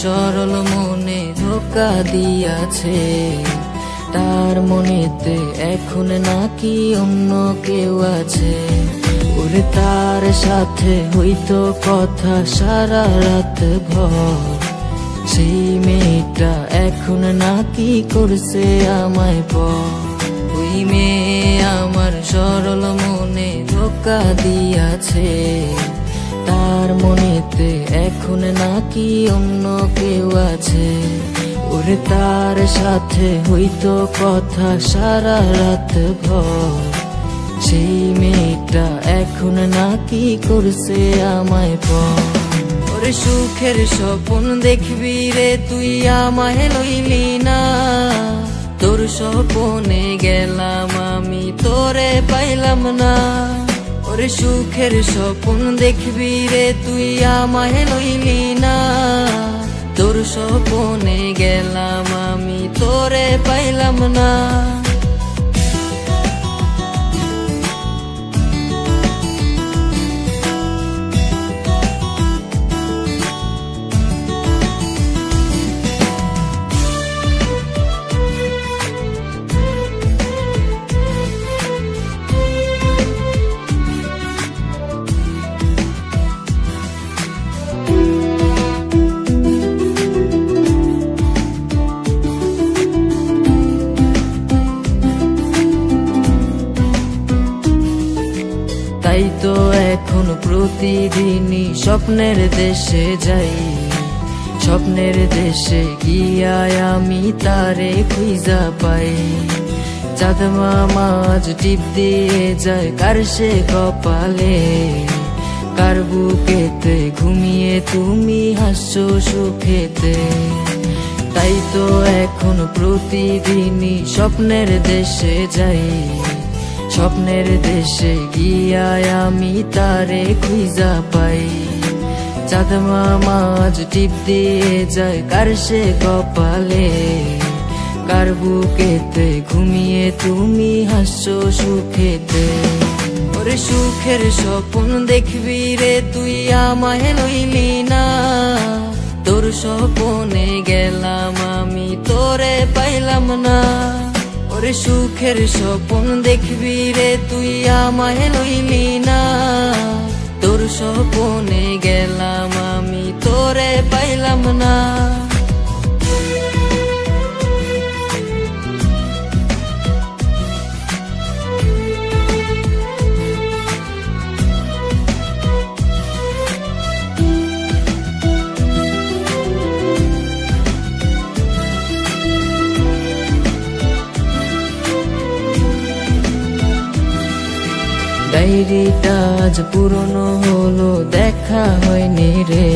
সরল মনে ধোঁকা দিয়াছে। তার মনেতে এখন নাকি অন্য কেউ আছে। ওরে তার সাথে হইতো কথা সারা রাত ভর, সেই মেয়েটা এখন নাকি করছে আমায় পর। ওই মেয়ে আমার সরল মনে ধোঁকা দিয়াছে। তার মনেতে এখন নাকি অন্য কেউ আছে। ওরে তার সাথে হইতো কথা সারা রাত ভর, সেই মেয়েটা এখন নাকি করছে আমায় পর। ওরে সুখের স্বপ্ন দেখবি রে তুই আমায় লইলি না, তোর স্বপ্নে গেলাম আমি তোরে পাইলাম না। ওরে সুখের স্বপ্ন দেখবি রে তুই আমায় লইলি না, তোর স্বপ্নে গেলাম আমি তোরে পাইলাম না। তাই তো এখন প্রতিদিনই স্বপ্নের দেশে যাই। স্বপ্নের দেশে গিয়ায় আমি তারে খুঁজা পাই। চাঁদ মামা আজ টিপ দিয়ে যায় কার সে কপালে, কার বুকেতে ঘুমিয়ে তুমি হাসছো সুখেতে। তাই তো এখন প্রতিদিনই স্বপ্নের দেশে যাই। স্বপ্নের দেশে গিয়ায় আমি তারে খুঁজা পাই। চাঁদ মামা আজ টিপ দিয়ে যায় কার সে কপালে, কার বুকেতে ঘুমিয়ে তুমি হাসছো সুখেতে। ওরে সুখের স্বপ্ন দেখবি রে তুই আমায় লইলি না, তোর স্বপ্নে গেলাম আমি তোরে পাইলাম না। ওরে সুখের স্বপ্ন দেখবি রে তুই আমায় লইলি না, তোর স্বপ্নে গেলাম আমি তোরে পাইলাম না। ডায়েরিটা আজ পুরনো হলো দেখা হয়নি রে।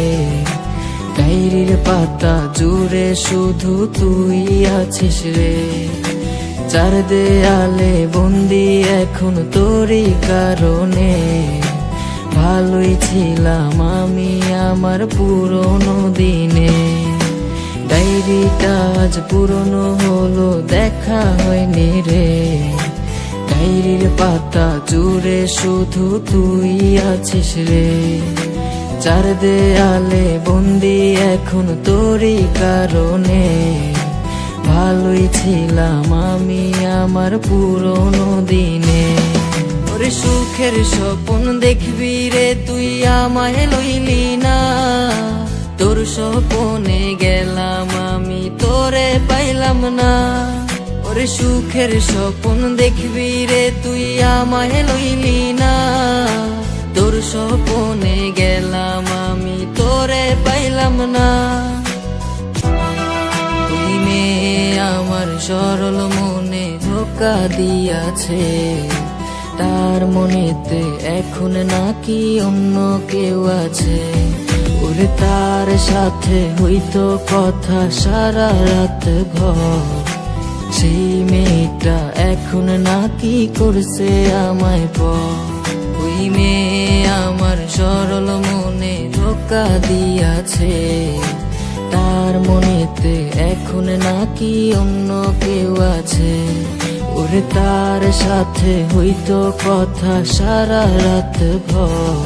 ডায়েরির পাতা জুড়ে শুধু তুই আছিস রে। চার দেয়ালে বন্দি এখন তোরই কারণে। ভালোই ছিলাম আমি আমার পুরনো দিনে। ডায়েরিটা আজ পুরনো হলো দেখা হয়নি রে। ডায়েরির পাতা জুড়ে শুধু তুই আছিস রে। চার দেয়ালে বন্দি এখন তোরই কারণে। ভালোই ছিলাম আমি আমার পুরনো দিনে। ওরে সুখের স্বপ্ন দেখবি রে তুই আমায় লইলি না, তোর স্বপ্নে গেলাম আমি তোরে পাইলাম না। ওরে সুখের স্বপ্ন দেখবি রে তুই আমায় লইলি না, তোর স্বপ্নে গেলাম আমি তোরে পাইলাম না। ওই মেয়ে আমার সরল মনে ধোঁকা দিয়াছে। তার মনেতে এখন নাকি অন্য কেউ আছে। ওরে তার সাথে হইতো কথা সারা রাত ভর, সেই মেয়েটা এখন নাকি করছে আমায় পর। ওই মেয়ে আমার সরল মনে ধোঁকা দিয়াছে। তার মনেতে এখন নাকি অন্য কেউ আছে। ওরে তার সাথে হইতো কথা সারা রাত ভর,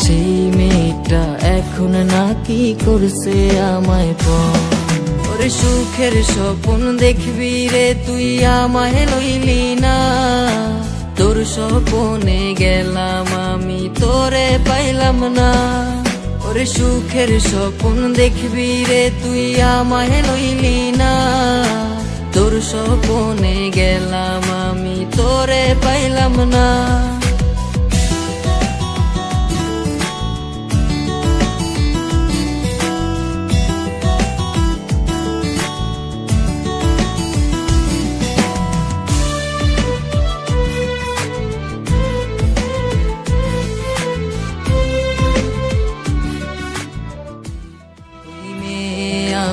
সেই মেয়েটা এখন নাকি করছে আমায় পর। ওরে সুখের স্বপ্ন দেখবি রে তুই আমায় লইলি না, তোর স্বপনে গেলাম আমি তোরে পাইলাম না। ওরে সুখের স্বপ্ন দেখবি রে তুই আমায় লইলি না, তোর স্বপনে গেলাম আমি তোরে পাইলাম না।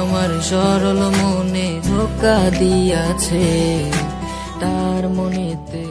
আমার সরল মনে ধোকা দিয়াছে, তার মনেতে